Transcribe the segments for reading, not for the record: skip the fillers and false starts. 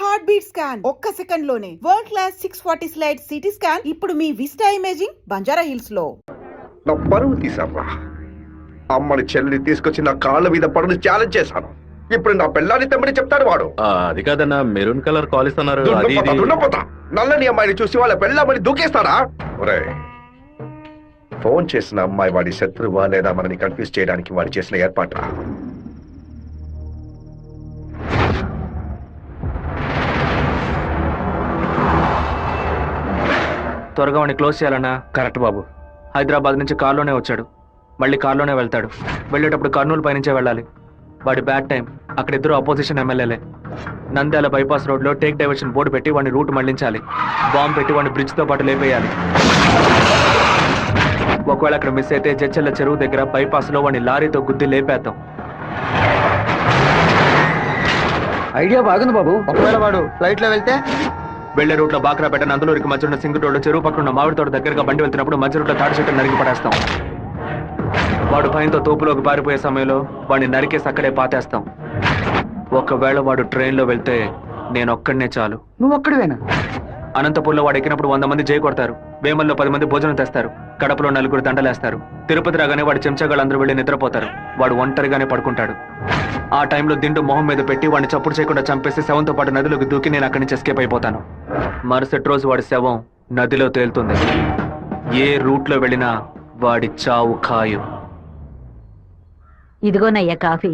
Heart beat scan ఒక్క second లోనే world class 640 slide CT scan ఇప్పుడు మీ విస్టా ఇమేజింగ్ బంజారా హిల్స్ లో. నా పరువు తీసావా? అమ్మని చెల్లిని తీసుకొచ్చి నా కాళ్ళ మీద పడుని ఛాలెంజ్ చేశాను. ఇప్పుడు నా పెళ్ళాన్ని తెమ్మని చెప్తాడు వాడు. అది కాదన్నా, మెరూన్ కలర్ కాలేజ్ అన్నారు. నల్లని అమ్మాయిని చూసి వాళ్ళ పెళ్ళామని దూకేస్తాడా? ఒరేయ్, ఫోన్ చేసిన అమ్మాయి వాడి శత్రువా లేదా మనని కన్ఫ్యూజ్ చేయడానికి వాడు చేసిన ఏర్పాటు. త్వరగా వాడిని క్లోజ్ చేయాలన్నా. కరెక్ట్ బాబు. హైదరాబాద్ నుంచి కార్లోనే వచ్చాడు, మళ్ళీ కార్లోనే వెళ్తాడు. వెళ్ళేటప్పుడు కర్నూలు పైనుంచే వెళ్ళాలి. వాడి బ్యాడ్ టైం. అక్కడ ఇద్దరు అపోజిషన్ ఎమ్మెల్యేలే. నంద్యాల బైపాస్ రోడ్లో టేక్ డైవర్షన్ బోర్డు పెట్టి వాడిని రూట్ మళ్లించాలి. బాంబు పెట్టి వాడిని బ్రిడ్జ్తో పాటు లేపేయాలి. ఒకవేళ అక్కడ మిస్ అయితే జడ్చెల్ల చెరువు దగ్గర బైపాస్లో వాడిని లారీతో గుద్ది లేపేద్దాం. ఐడియా బాగుంది బాబు. ఒకవేళ వాడు ఫ్లైట్ లో వెళ్తే వెళ్లే రూట్ లో బాక్రాపేట నందలూరికి మధ్య ఉన్న సింగు రోడ్డు చెరువు పక్కన ఉన్న మామిడి తోట దగ్గరగా బండి వెళ్తున్నప్పుడు మధ్య రూట్లో తాడి చెట్టు నరికి పడేస్తాం. వాడు భయంతో తోపులోకి పారిపోయే సమయంలో వాడిని నరికేసి అక్కడే పాతేస్తాం. ఒకవేళ వాడు ట్రైన్లో వెళ్తే నేను ఒక్కడనే చాలు. నువ్వు ఒక్కడివేనా? అనంతపూర్లో వాడు ఎక్కినప్పుడు 100 మంది జై కొడతారు. వేమల్లో 10 మంది భోజనం తెస్తారు. కడపలో 4 దండలేస్తారు. తిరుపతి రాగానే వాడి చెంచాగాళ్ళందరూ వెళ్ళి నిద్రపోతారు. వాడు ఒంటరిగానే పడుకుంటాడు. ఆ టైంలో దిండు మొహం మీద పెట్టి వాడిని చప్పుడు చేయకుండా చంపేసి శవంతో పాటు నదిలోకి దూకి నేను అక్కడి నుంచి ఎస్కేప్ అయిపోతాను. మరుసటి రోజు వాడి శవం నదిలో తేలుతుంది. ఏ రూట్లో వెళ్ళినా వాడి చావు ఖాయం. ఇదిగోనయ్యా కాఫీ.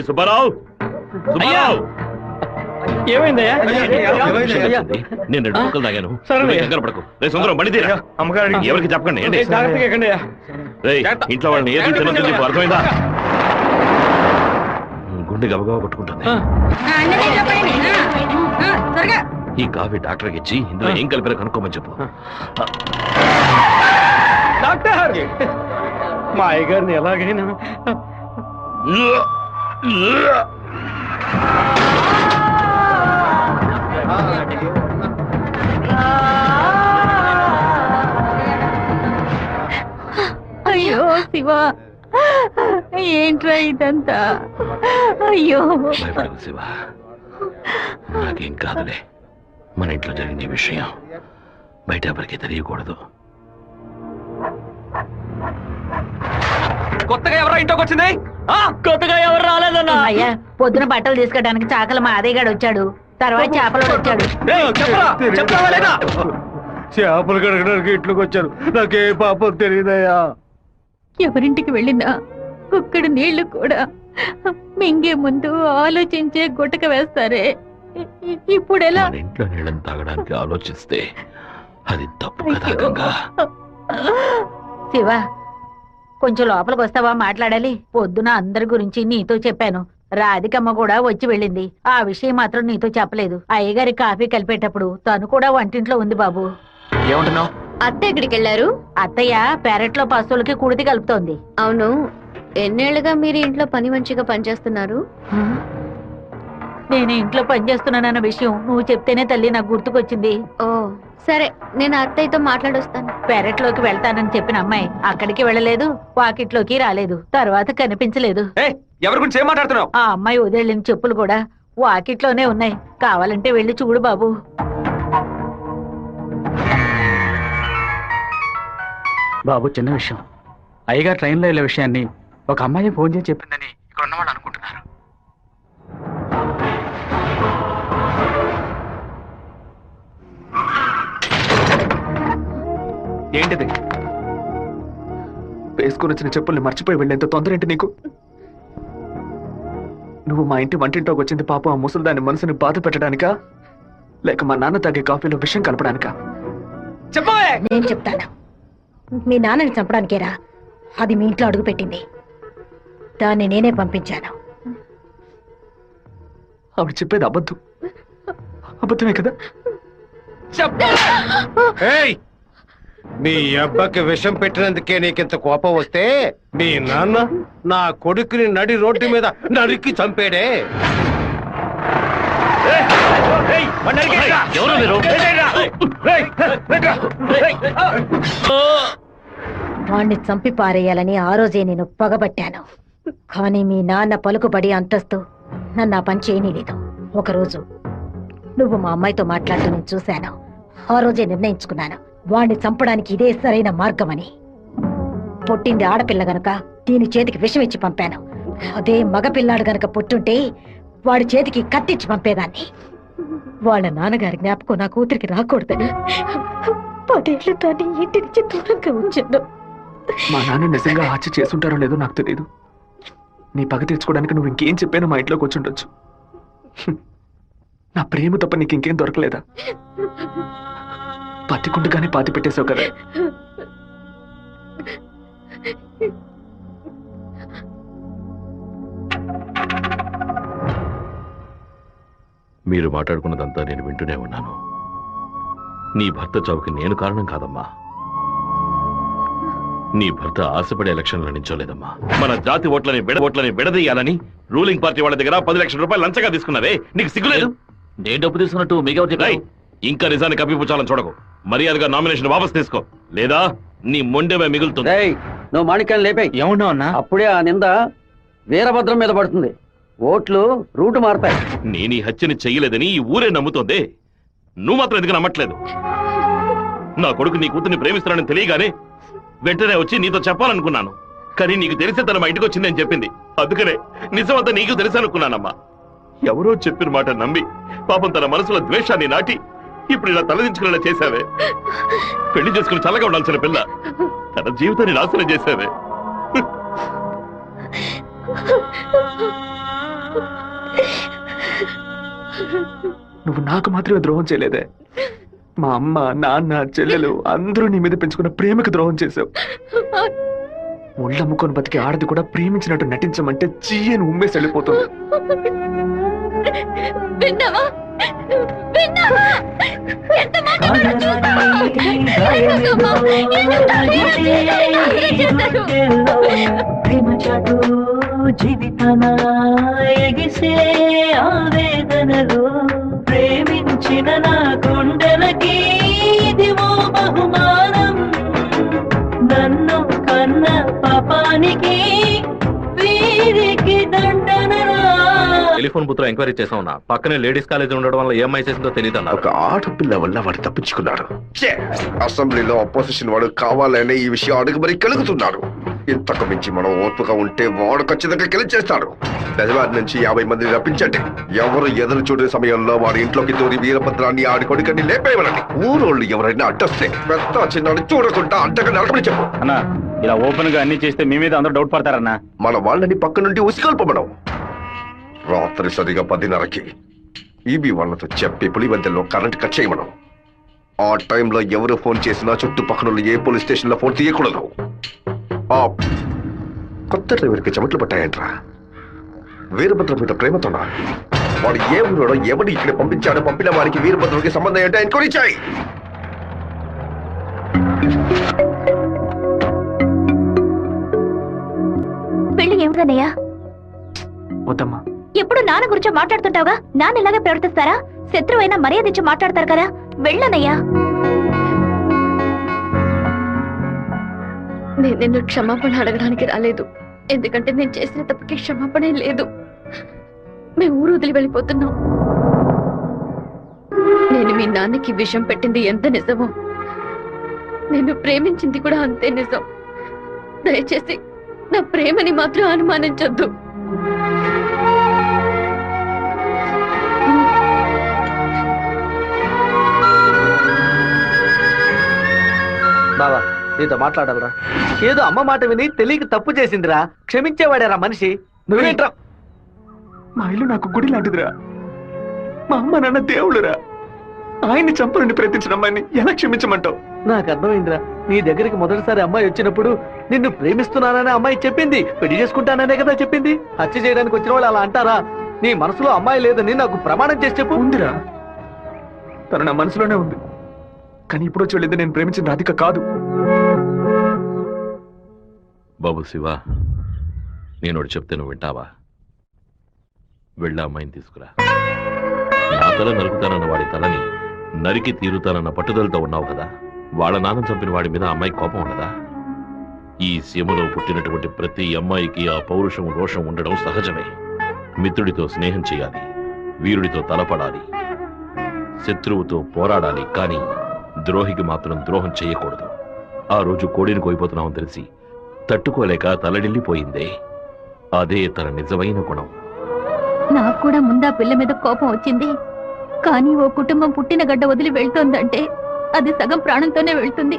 సుబ్బారావు, ఏమైందయ్యా? నేను 2 ముక్కలు తాగాను. కంగారు పడకు. సుందరం బండి తీరా. ఎవరికి చెప్పకండి. ఇంట్లో వాళ్ళని ఏది తినొద్దు, అర్థమైందా? గుండె గబగబా కొట్టుకుంటుంది. ఈ కాఫీ డాక్టర్కి ఇచ్చి ఇందులో ఏం కలిపారో కనుక్కోమని చెప్పు. డాక్టర్, మా అయ్యగారిని ఎలాగైనా అయ్యో శివ, ఏంట్రా ఇదంతా? అయ్యో భయపడకు శివ, నాకేం కాదులే. మన ఇంట్లో జరిగిన విషయం బయట ఎవరికి తెలియకూడదు. కొత్తగా ఎవరో ఇంట్లోకి వచ్చింది? కొత్తగా ఎవరు రాలేదన్నా. అయ్యా, పొద్దున బట్టలు తీసుకోవడానికి చాకల మా అదయ్యగాడు వచ్చాడు. తర్వాత చేపలు వచ్చాడు. చేపలు కడగడానికి ఇంట్లోకి వచ్చారు. నాకే పాపం తెలియదయ్యా. ఎవరింటికి వెళ్ళినా కుక్కడు నీళ్లు కూడా మింగే ముందు ఆలోచించే గుట్టక వేస్తారే. ఇప్పుడు ఎలా? ఇంట్లో నీళ్ళని తాగడానికి ఆలోచిస్తే అది తప్పు కదా గంగా. శివ, కొంచెం లోపలికి వస్తావా? మాట్లాడాలి. పొద్దున అందరి గురించి నీతో చెప్పాను. రాధికమ్మ కూడా వచ్చి వెళ్ళింది. ఆ విషయం మాత్రం నీతో చెప్పలేదు. అయ్యగారి కాఫీ కలిపేటప్పుడు తను కూడా వంటింట్లో ఉంది బాబు. ఏమంటున్నావు? అత్త ఎక్కడికి వెళ్ళారు? అత్తయ్య పెరట్లో పశువులకి కుడితి కలుపుతోంది. అవును, ఎన్నేళ్లుగా మీరు ఇంట్లో పని మంచిగా పనిచేస్తున్నారు? నేను ఇంట్లో పనిచేస్తున్నానన్న విషయం నువ్వు చెప్తేనే తల్లి నాకు గుర్తుకొచ్చింది. ఓ సరే, నేను అత్తయ్యతో మాట్లాడొస్తాను. పెరట్లోకి వెళ్తానని చెప్పిన అమ్మాయి అక్కడికి వెళ్ళలేదు, వాకిట్లోకి రాలేదు, తర్వాత కనిపించలేదు. ఎవరి గురించి ఏం మాట్లాడుతున్నావు? ఆ అమ్మాయి వదిలిన చెప్పులు కూడా వాకిట్లోనే ఉన్నాయి. కావాలంటే వెళ్ళి చూడు బాబు. బాబు, చిన్న విషయం. అయ్యగారు ట్రైన్లో వెళ్ళే విషయాన్ని ఒక అమ్మాయి ఫోన్ చేసి చెప్పిందని ఇక్కడ ఉన్నవాళ్ళు అనుకుంటున్నారు. ఏంటిది? వేసుకుని వచ్చిన చెప్పుల్ని మర్చిపోయి వెళ్ళేంత తొందర ఏంటి నీకు? నువ్వు మా ఇంటి వంటింట్లోకి వచ్చింది పాపం ఆ ముసలిదాని మనసుని బాధ పెట్టడానికా, లేక మా నాన్న తాగే కాఫీలో విషయం కలపడానికా? చెప్పవే. నేను చెప్తాను. మీ నాన్నని చంపడానికేరా అది మీ ఇంట్లో అడుగు పెట్టింది. దాన్ని నేనే పంపించాను. ఆవిడ చెప్పేది అబద్ధం. అబద్ధమే కదా? మీ అబ్బకి విషం పెట్టినందుకే నీకింత కోపం వస్తే మీ నాన్న నా కొడుకుని నడి రోడ్డు మీద నరికి చంపాడే. ఎవరు మీరు? వాణ్ణి చంపి పారేయాలని ఆ రోజే నేను పగబట్టాను. కానీ మీ నాన్న పలుకుబడి అంతస్తు నన్ను ఆ పని చేయనీలేదు. ఒకరోజు నువ్వు మా అమ్మాయితో మాట్లాడుతూ నేను చూశాను. ఆ రోజే నిర్ణయించుకున్నాను, వాణ్ణి చంపడానికి ఇదే సరైన మార్గమని. పుట్టింది ఆడపిల్ల గనక దీని చేతికి విషం ఇచ్చి పంపాను. అదే మగపిల్లాడు గనక పుట్టుంటే వాడి చేతికి కత్తిచ్చి పంపేదాన్ని. వాళ్ళ నాన్నగారి జ్ఞాపకం నా కూతురికి రాకూడదని 10 ఏళ్ళు దాన్ని ఇంటి నుంచి దూరంగా ఉంచాను. మా నాన్న నిజంగా హత్య చేసుంటారో లేదో నాకు తెలియదు. నీ పగ తీర్చుకోవడానికి నువ్వు ఇంకేం చెప్పానో మా ఇంట్లోకి వచ్చి ఉండొచ్చు. నా ప్రేమ తప్ప నీకు ఇంకేం దొరకలేదా? పత్తికుండగానే పాతి పెట్టేశావు కదా. మీరు మాట్లాడుకున్నదంతా నేను వింటూనే ఉన్నాను. నీ భర్త చావుకి నేను కారణం కాదమ్మా. నీ భర్త ఆశపడే ఎలక్షన్లో నించోలేదమ్మా. మన జాతి ఓట్లని విడదీయాలని రూలింగ్ పార్టీ వాళ్ళ దగ్గర 10 లక్షల రూపాయలు లంచగా తీసుకున్నారే, నీకు సిగ్గులేదు? నేను డబ్బు తీసుకున్నట్టు మీకెవరు చెప్పారు? ఇంకా నిజాన్ని కప్పిపుచ్చాలని చూడకు. మర్యాదగా నామినేషన్ వాపస్ తీసుకో, లేదా నీ మొండెమే మిగులుతుంది. నువ్వు మాణిక్యాన్ని లేపాయి. ఏమన్నా అన్నా? అప్పుడే ఆ నింద వీరభద్రం మీద పడుతుంది. ఓట్లు రూటు మారతాయి. నేను ఈ హత్యని చెయ్యలేదని ఈ ఊరే నమ్ముతోంది. నువ్వు మాత్రం ఎందుకు నమ్మట్లేదు? నా కొడుకు నీ కూతుర్ని ప్రేమిస్తున్నానని తెలియగానే వెంటనే వచ్చి నీతో చెప్పాలనుకున్నాను. కానీ నీకు తెలిసే తన మా ఇంటికి వచ్చిందని చెప్పింది. అందుకనే నిజమంతా నీకు తెలుసనుకున్నానమ్మా. ఎవరో చెప్పిన మాట నమ్మి పాపం తన మనసులో ద్వేషాన్ని నాటి ఇప్పుడు ఇలా తలదించుకునేలా చేశావే. పెళ్లి చేసుకుని చల్లగా ఉండాల్సిన పిల్ల తన జీవితాన్ని నాశనం చేశావే. నువ్వు నాకు మాత్రమే ద్రోహం చేయలేదే, మా అమ్మ, నాన్న, చెల్లెలు అందరూ నీ మీద పెంచుకున్న ప్రేమకు ద్రోహం చేశావు. ఒళ్ళమ్ముకొని బతికి ఆడది కూడా ప్రేమించినట్టు నటించమంటే చీయని ఉమ్మేసి వెళ్ళిపోతుంది. జీవితన ఎగిసే ఆవేదనలో ప్రేమించిన నా గుండెలకి ఇదివో బహుమానం. నన్ను కన్న పాపానికి వీరికి దండనరా. టెలిఫోన్ బూత్ లో ఎంక్వైరీ చేసా ఉన్నా. పక్కనే లేడీస్ కాలేజ్ ఉండడం వల్ల ఏం చేసిందో తెలియదు. ఒక ఆడపిల్ల వల్ల వాడు తప్పించుకున్నాడు. అసెంబ్లీలో అపోజిషన్ వాడు కావాలనే ఈ విషయం అడుగు మరి కలుగుతున్నాడు. ఇంతకు మించి మనం ఓర్పుగా ఉంటే వాడు ఖచ్చితంగా గెలిచేస్తాడు. నిజవారి నుంచి 50 మందిని రప్పించండి. ఎవరు ఎదురు చూడే సమయంలో వాడి ఇంట్లోకి దూరి వీరభద్రాన్ని ఆడి కొడుకని లేపేయమనండి. ఊరోళ్ళు ఎవరైనా అడ్డొస్తే పెద్ద చిన్నాడు చూడకుండా అడ్డగా నడపని చెప్పు. అన్నా, ఇలా ఓపెన్ గా అన్ని చేస్తే మీ మీద అందరూ డౌట్ పడతారన్నా. మన వాళ్ళని పక్క నుండి ఉసిగొల్పమనం. రాత్రి సరిగా 10:30కి ఈబీ వాళ్ళతో చెప్పి పులివెందుల్లో కరెంట్ కట్ చేయమనం. ఆ టైంలో ఎవరు ఫోన్ చేసినా చుట్టుపక్కల ఏ పోలీస్ స్టేషన్ లో ఫోన్ తీయకూడదు. ఆ కొత్త డ్రైవర్కి చెమట్లు పట్టాయంట్రా. వీరభద్రం మీద ప్రేమతోనా? వాడు ఏ ఊరోడో ఎవడు ఇక్కడ పంపించాడో పంపిన వారికి వీరభద్రుడికి సంబంధం ఏంటో ఎంక్వైరీ చేయి. పెళ్లి ఏమిటన్నయ్యా? వద్దమ్మా. ఎప్పుడు నాన్న గురించి మాట్లాడుతుంటావుగా, నాన్న ఇలాగే ప్రవర్తిస్తారా? శత్రువైనా మర్యాద ఇచ్చి మాట్లాడతారు కదా, వెళ్ళనయ్యా. నేను నిన్ను క్షమాపణ అడగడానికి రాలేదు. ఎందుకంటే నేను చేసిన తప్పుకి క్షమాపణ లేదు. మేము ఊరు వదిలి వెళ్ళిపోతున్నాం. నేను మీ నాన్నకి విషం పెట్టింది ఎంత నిజమో, నేను ప్రేమించింది కూడా అంతే నిజం. దయచేసి నా ప్రేమని మాత్రం అనుమానించొద్దు. బావా, నీతో మాట్లాడాలరా. ఏదో అమ్మ మాట విని తెలియక తప్పు చేసిందిరా. క్షమించేవాడేరా మనిషి. నువ్వేంట్రా? మా ఇల్లు నాకు గుడి లాంటిదిరా. మా అమ్మ నాన్న దేవుడురా. ఆయన్ని చంపాలని ప్రయత్నించిన అమ్మాయిని ఎలా క్షమించమంటావు? నాకు అర్థమైందిరా. నీ దగ్గరికి మొదటిసారి అమ్మాయి వచ్చినప్పుడు నిన్ను ప్రేమిస్తున్నానని అమ్మాయి చెప్పింది. పెళ్లి చేసుకుంటాననే కదా చెప్పింది. హత్య చేయడానికి వచ్చిన వాళ్ళు అలా అంటారా? నీ మనసులో అమ్మాయి లేదని నాకు ప్రమాణం చేసి చెప్పు. ఉందిరా, తను నా మనసులోనే ఉంది. కానీ ఇప్పుడు వచ్చి వెళ్ళింది నేను ప్రేమించిన రాధిక కాదు. బాబు శివ, నేను చెప్తే నువ్వు వింటావా? వెళ్ళి అమ్మాయిని తీసుకురా. నా తల నరుకుతానన్న వాడి తలని నరికి తీరుతానన్న పట్టుదలతో ఉన్నావు కదా. వాళ్ళ నాన్న చంపిన వాడి మీద అమ్మాయి కోపం ఉండదా? ఈ సీమలో పుట్టినటువంటి ప్రతి అమ్మాయికి ఆ పౌరుషం రోషం ఉండడం సహజమే. మిత్రుడితో స్నేహం చేయాలి, వీరుడితో తలపడాలి, శత్రువుతో పోరాడాలి, కానీ ద్రోహికి మాత్రం ద్రోహం చేయకూడదు. ఆ రోజు కోడిని కోయిపోతున్నామని తెలిసి తట్టుకోలేక తలడిల్లిపోయిందే, అదే తన నిజమైన గుణం. నాకు కూడా ముందా పిల్ల మీద కోపం వచ్చింది. కానీ ఓ కుటుంబం పుట్టిన గడ్డ వదిలి వెళ్తోందంటే అది సగం ప్రాణంతోనే వెళ్తుంది.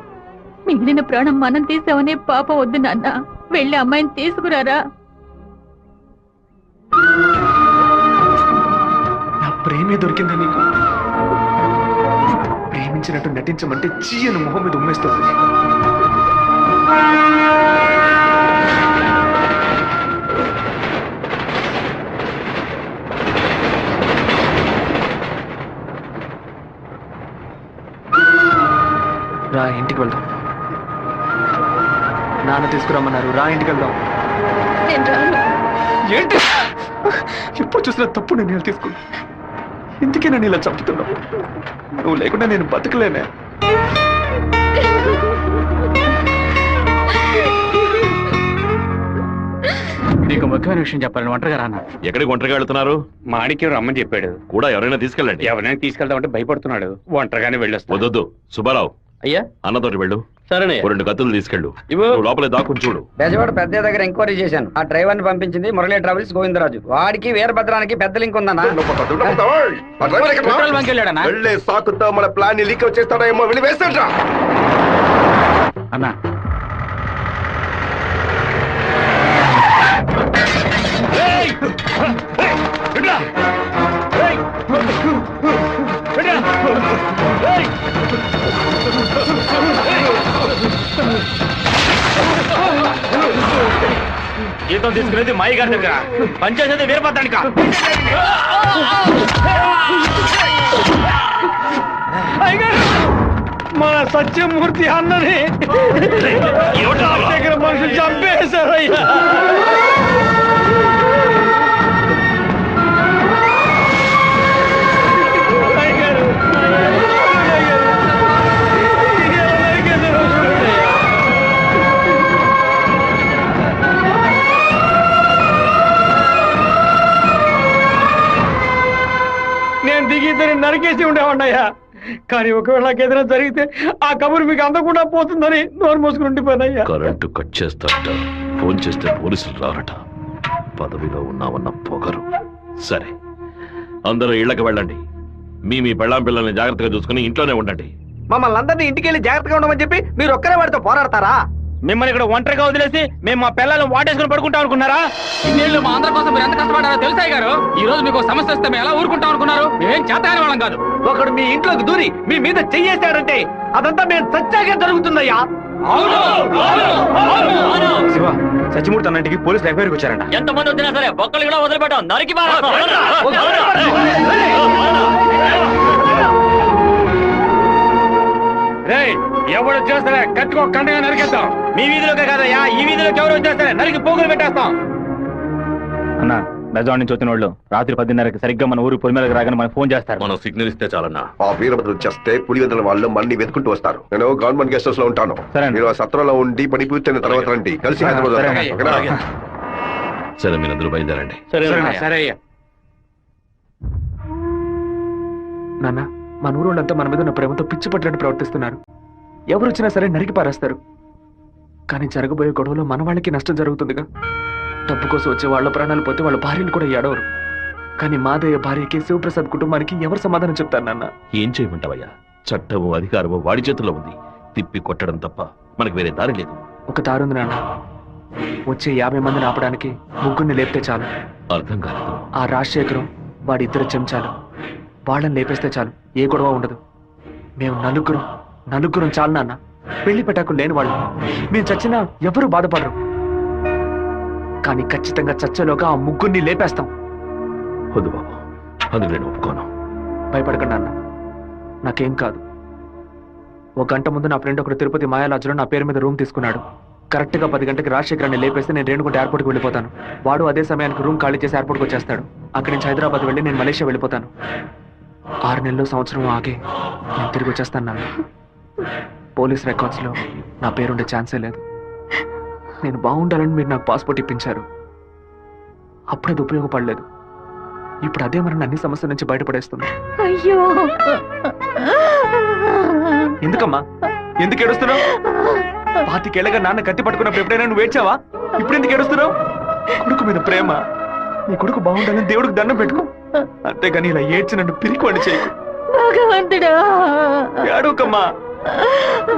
మిగిలిన ప్రాణం మనం తీసామనే పాపం వద్దు నాన్న. వెళ్ళి అమ్మాయిని తీసుకురారా. నా ప్రేమే దొరికిందా నీకు? ప్రేమించినట్టు నటించమంటే చీయను మొహం మీద ఉమ్మేస్తుంది. రా ఇంటికి వెళ్దాం. నాన్న తీసుకురమ్మన్నారు, రా ఇంటికి వెళ్దాం. నేను రాను. ఏంటి ఎప్పుడు చూసినా తప్పు నిర్ణయాలు తీసుకున్నా. ఇందుకే నన్ను ఇలా చంపుతున్నావు. నువ్వు లేకుండా నేను బతకలేనే. నీకు ముఖ్యమైన విషయం చెప్పాలని ఒంటరిగా రానా? ఎక్కడికి ఒంటరిగా వెళ్తున్నారు? మాణిక్యం రమ్మని చెప్పాడు. కూడా ఎవరైనా తీసుకెళ్ళండి. ఎవరైనా తీసుకెళ్దామంటే భయపడుతున్నాడు. ఒంటరిగానే వెళ్ళొస్తా. వద్దొద్దు, సుబ్బారావు అయ్యా అన్నతోటి వెళ్ళు. సరేనే. 2 కత్తులు తీసుకెళ్ళు. నువ్వు లోపలే దాక్కుని చూడు. బెజవాడ పెద్ద దగ్గర ఎంక్వైరీ చేశాను. ఆ డ్రైవర్ ని పంపించింది మురళీ ట్రావెల్స్ గోవిందరాజు. వాడికి వీరభద్రానికి పెద్ద లింక్ ఉందన్నా. వెళ్ళే సాకుతో మన ప్లాన్ లీక్ వచ్చేస్తాడేమో, వెళ్ళి వేస్తాడ్రా. అన్నా జీతం తీసుకునేది మాయి గారి దగ్గర, పనిచేసేది వీరభద్రానిక. మన సత్యమూర్తి అన్నని దగ్గర మనుషులు చంపేశారయ్యా. నేను దిగి ఇద్దరిని నరికేసి ఉండేవాడినయ్యా. కానీ ఒకవేళ నాకు ఏదైనా జరిగితే ఆ కబురు మీకు అందకుండా పోతుందని నోరు మూసుకుని ఉండిపోయినయ్యా. కరెంటు కట్ చేస్తాట, ఫోన్ చేస్తే పోలీసులు రారట. పదవిలో ఉన్నామన్న పొగరు. సరే, అందరూ ఇళ్లకు వెళ్ళండి. మీ పెళ్ళాం పిల్లల్ని జాగ్రత్తగా చూసుకుని ఇంట్లోనే ఉండండి. మమ్మల్ని అందరినీ ఇంటికి వెళ్ళి జాగ్రత్తగా ఉండమని చెప్పి మీరు ఒక్కరే వాడితో పోరాడతారా? మిమ్మల్ని ఇక్కడ ఒంటరిగా వదిలేసి మేము మా పిల్లలను వాటేసుకుని పడుకుంటాం అనుకున్నారా? ఇన్నేళ్ళు మా అందరి కోసం మీరు ఎంత కష్టపడారో తెలుసాయి గారు. ఈ రోజు మీకు సమస్య వస్తే మేము ఎలా ఊరుకుంటాం అనుకున్నారు? మేమేం చేతగాని వాళ్ళం కాదు. ఒకడు మీ ఇంట్లోకి దూరి మీ మీద చెయ్యేశాడంటే అదంతా మేము సత్యాగా జరుగుతుందయ్యా. శివ, సత్యమూర్తి అన్నింటికి పోలీసులు ఎంక్వైరీకి వచ్చారంట. ఎంతమంది వచ్చినా సరే ఒక్కళ్ళు కూడా వదిలిపెట్టాం. నరికి ఎవరు వచ్చేస్తారే కత్తికో కండగా నరికేస్తాం. మీ వీధిలోకే కాదయ్యా, ఈ వీధిలోకి ఎవరు వచ్చేస్తారే నరికి పోగులు పెట్టేస్తాం. అన్న, బెజవాడ నుంచి వచ్చిన వాళ్ళు రాత్రి 10:30కి సరిగ్గా మన ఊరు పొలిమేరకు రాగానే మనకు ఫోన్ చేస్తారు. మనం సిగ్నల్ ఇస్తే చాలన్నా. ఆ వీరభద్రుడు చేస్తే పులివెందుల వాళ్ళు మళ్ళీ వెతుకుంటూ వస్తారు. నేను గవర్నమెంట్ గెస్ట్ హౌస్ లో ఉంటాను. మీరు ఆ సత్రంలో ఉండి పని పూర్తయిన తర్వాత రండి, కలిసి హైదరాబాద్ వస్తాం. ఓకేనా? సరే, మీరందరూ బయలుదేరండి. సరే అయ్యా. నాన్న, మన ఊరోళ్ళంతా మన మీద ఉన్న ప్రేమతో పిచ్చి పట్టినట్టు ప్రవర్తిస్తున్నారు. ఎవరు వచ్చినా సరే నరికి పారేస్తారు. కానీ జరగబోయే గొడవలో మన వాళ్ళకి నష్టం జరుగుతుందిగా. డబ్బు కోసం వచ్చే వాళ్ళ ప్రాణాలు పోతే వాళ్ళ భార్యలు కూడా ఏడవరు. కానీ మాదయ్య భార్యకి శివప్రసాద్ కుటుంబానికి ఎవరు సమాధానం చెప్తారు నాన్న? ఏం చేయమంటావయ్యా? చట్టము అధికారము వాడి చేతుల్లో ఉంది. తిప్పి కొట్టడం తప్ప మనకు వేరే దారి లేదు. ఒక దారుంది నాన్న. వచ్చే 50 మందిని ఆపడానికి ముగ్గురిని లేపితే చాలు. అర్థం కాలేదు. ఆ రాజశేఖరం వాడి 2 చెంచాలు వాళ్ళని లేపేస్తే చాలు, ఏ గొడవ ఉండదు. మేము నలుగురం చాలు నాన్న. పెళ్లి పెట్టాకు లేని వాళ్ళు. మేము చచ్చినా ఎవరు బాధపడరు. కానీ ఖచ్చితంగా చచ్చేలోగా ఆ ముగ్గురిని లేపేస్తాం. వద్దు బాబు, అందుకు నేను ఒప్పుకోను. భయపడకండి అన్న, నాకేం కాదు. 1 గంట ముందు నా ఫ్రెండ్ ఒకడు తిరుపతి మాయాలాజులో నా పేరు మీద రూమ్ తీసుకున్నాడు. కరెక్ట్గా 10 గంటకి రాజశేఖరాన్ని లేపేస్తే నేను రేణుగుంట ఎయిర్పోర్ట్కి వెళ్ళిపోతాను. వాడు అదే సమయానికి రూమ్ ఖాళీ చేసి ఎయిర్పోర్ట్కి వచ్చేస్తాడు. అక్కడి నుంచి హైదరాబాద్ వెళ్ళి నేను మలేషియా వెళ్ళిపోతాను. 6 నెలలు సంవత్సరం ఆగి నేను తిరిగి వచ్చేస్తాను నాన్న. పోలీస్ రికార్డ్స్లో నా పేరుండే ఛాన్సే లేదు. నేను బాగుండాలని మీరు నాకు పాస్పోర్ట్ ఇప్పించారు. అప్పుడు అది ఉపయోగపడలేదు. ఇప్పుడు అదే మరి అన్ని సమస్యల నుంచి బయటపడేస్తుంది. అయ్యో ఎందుకమ్మా ఎందుకు ఏడుస్తున్నావు? 25 ఏళ్ళగా నాన్న కత్తి పట్టుకున్నప్పుడు ఎప్పుడైనా నువ్వు ఏడ్చావా? ఇప్పుడు ఎందుకు ఏడుస్తున్నావు? కొడుకు మీద ప్రేమ. నీ కొడుకు బాగుండాలని దేవుడికి దండం పెట్టుకో. అంతేగాని ఇలా ఏడ్చి నన్ను పిరికివాడి చేయకు. భగవంతుడా, ఏడవకమ్మా.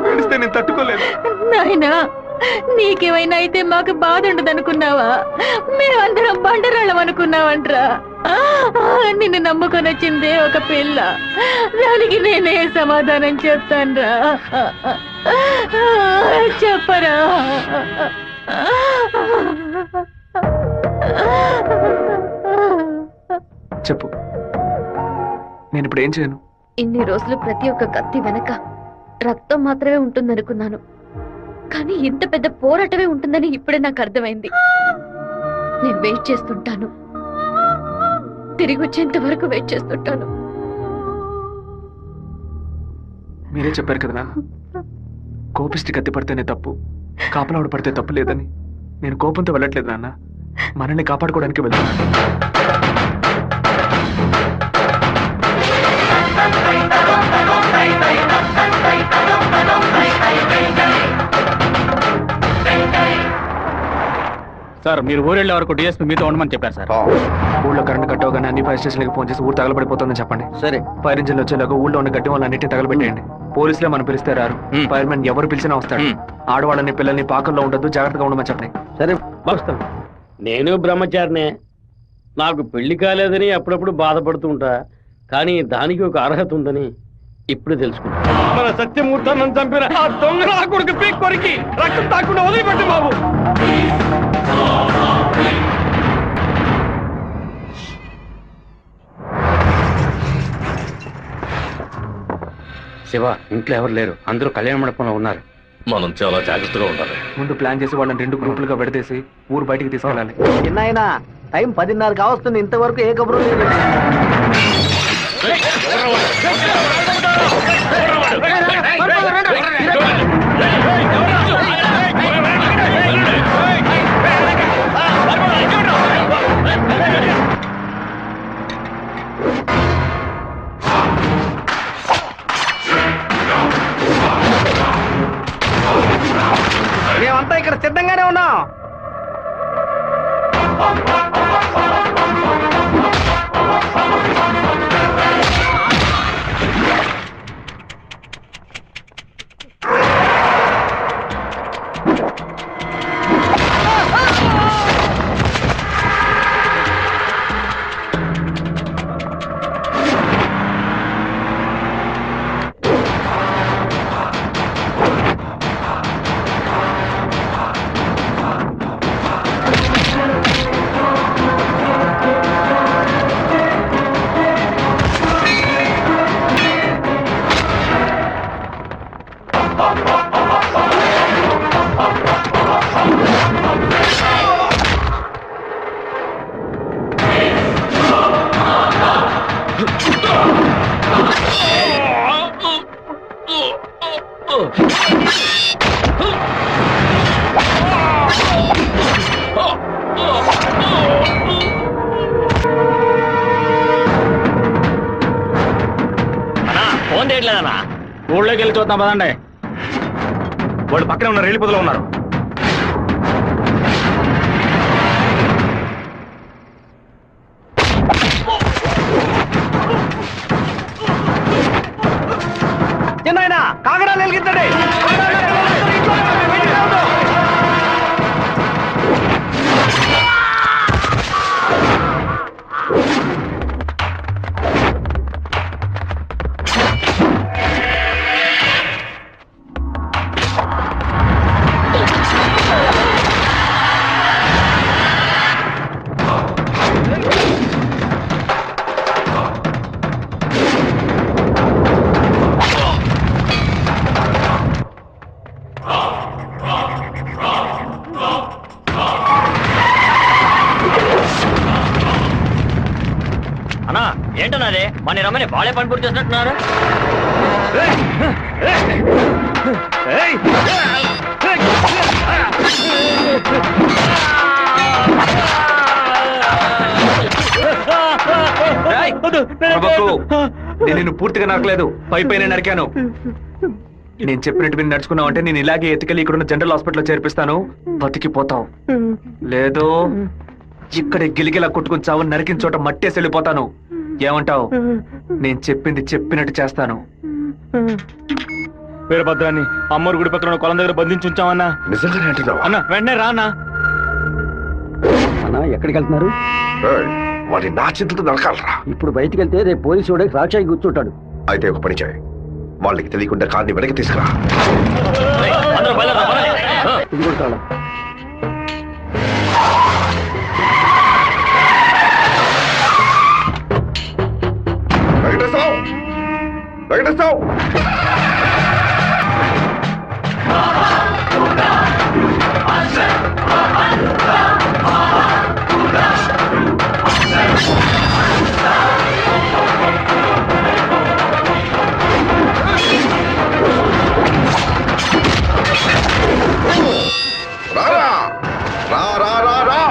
ఏడిస్తే నేను తట్టుకోలేదు. నాయనా, నీకేమైనా అయితే మాకు బాధ ఉండదనుకున్నావా? మేమందరం బండరాళ్ళం అనుకున్నావంట్రా. నిన్ను నమ్ముకొని వచ్చిందే ఒక పిల్ల. దానికి నేనే సమాధానం చెప్తాన్రా. చెప్పరా? చెప్పు, నేను ఇప్పుడు ఏం చేయను? ఇన్ని రోజులు ప్రతి ఒక్క కత్తి వెనక రక్తం మాత్రమే ఉంటుందనుకున్నాను. కానీ ఇంత పెద్ద పోరాటమే ఉంటుందని ఇప్పుడే నాకు అర్థమైంది. నేను వెయిట్ చేస్తుంటాను. తిరిగి వచ్చేంత వరకు వెయిట్ చేస్తుంటాను. మీరే చెప్పారు కదా నాన్న, కోపిష్టి కత్తి పడితేనే తప్పు, కాపలావిడ పడితే తప్పు లేదని. నేను కోపంతో వెళ్ళట్లేదు నాన్న, మనల్ని కాపాడుకోవడానికి వెళ్తున్నాను. సార్, మీరు ఊరెళ్ళే వరకు డిఎస్పీ మీతో ఉండమని చెప్పారు సార్. ఊళ్ళో కరెంట్ కట్ అవగానే అన్ని ఫైర్ స్టేషన్లకు ఫోన్ చేసి ఊరు తగలబడిపోతుందని చెప్పండి. సరే. ఫైర్ ఇంజిన్ వచ్చేలాగా ఊళ్ళో ఉన్న గడ్డి వాళ్ళన్నింటినీ తగలబెట్టేయండి. పోలీసులే మనం పిలిస్తే రారు. ఫైర్ మ్యాన్ ఎవరు పిలిచినా వస్తాడు. ఆడవాళ్ళని పిల్లల్ని పాకల్లో ఉండొద్దు, జాగ్రత్తగా ఉండమని చెప్పండి. సరే వస్తాం. నేను బ్రహ్మచారినే. నాకు పెళ్లి కాలేదని అప్పుడప్పుడు బాధపడుతూ ఉంటా. కానీ దానికి ఒక అర్హత ఉందని ఇప్పుడు తెలుసుకున్నా. మన సత్యమూర్తాన్ని చంపిన ఆ దొంగ నా కొడుకు పీక్ కొరికి రక్తం తాకుండా వదిలిపెట్టు బాబు. శివ, ఇంట్లో ఎవరు లేరు. అందరూ కళ్యాణ మండపంలో ఉన్నారు. మనం చాలా జాగ్రత్తగా ఉండాలి. ముందు ప్లాన్ చేసి వాళ్ళని 2 గ్రూపులుగా విడదీసి ఊరు బయటికి తీసుకెళ్ళాలి. చిన్నాయనా, టైం 10:30 కావస్తుంది. ఇంతవరకు ఏ కబురు లేదు. మేమంతా ఇక్కడ సిద్ధంగానే ఉన్నాం. ఫోన్ చేయట్లేదన్నా. ఊళ్ళోకి వెళ్ళి చూద్దాం పదండి. వాళ్ళు పక్కనే ఉన్న రైలు పొదలో ఉన్నారు. చిన్నాయన, కాగడాలు వెలిగించండి. రమ్మని వాళ్ళే పని పూర్తి చేసినట్టున్నారు. నేను నిన్ను పూర్తిగా నరకలేదు, పైపైన నరికాను. నేను చెప్పినట్టు విని నడుచుకున్నావు అంటే నేను ఇలాగే ఎత్తుకెళ్ళి ఇక్కడున్న జనరల్ హాస్పిటల్లో చేర్పిస్తాను, బతికిపోతావు. లేదో ఇక్కడే గిలిగిలా కొట్టుకుని చావు, నరికిన చోట మట్టేసి వెళ్ళిపోతాను. ఏమంటావు? నేను చెప్పింది చెప్పినట్టు చేస్తాను. వీరభద్రాన్ని అమ్మోరు గుడి పక్కన కొలం దగ్గర బంధించి ఉంచామన్నా. నిజంగానే అంటున్నావా? అన్న వెంటనే రానా. అన్నా ఎక్కడికి వెళ్తున్నారు? వాడి నా చింతతో నరకాలరా. ఇప్పుడు బయటికి వెళ్తే రేపు పోలీసు వాడే రాక్షాయి కూర్చుంటాడు. అయితే ఒక పని చేయి, వాళ్ళకి తెలియకుండా కార్ని వెనక్కి తీసుకురా. ఇది కూడా తాళం. వెంకటేశ్వరరావు, వెంకటేశ్వరరావు, రారా, రా రా రా రా.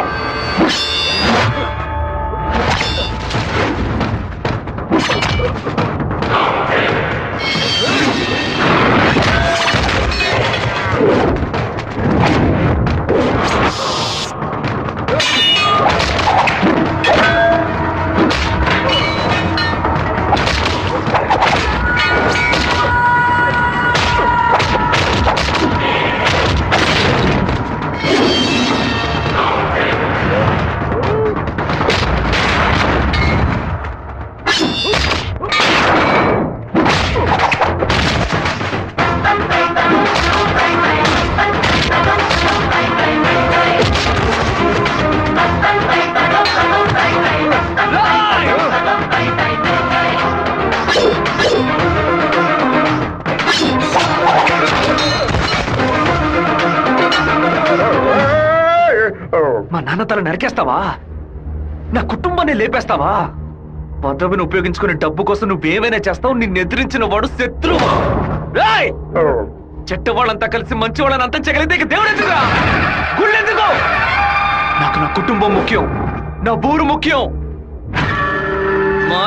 మా నాన్న తల నరికేస్తావా? నా కుటుంబాన్ని లేపేస్తావా? పదవిని ఉపయోగించుకునే డబ్బు కోసం నువ్వేమైనా చేస్తావు. నిన్ను ఎదిరించిన వాడు శత్రువు. చెట్ట వాళ్ళంతా కలిసి మంచి వాళ్ళని అంతా చేయగలిగితే దేవుడు ఎందుకు? గుళ్ళెందుకు? నాకు నా కుటుంబం ముఖ్యం, నా ఊరు ముఖ్యం. మా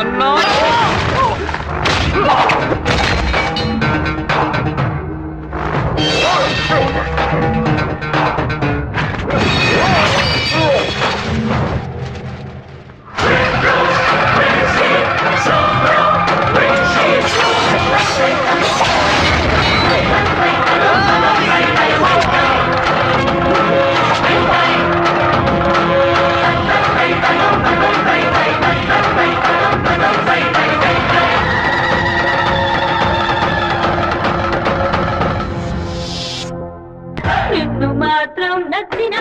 నిన్ను మాత్రం నచ్చిన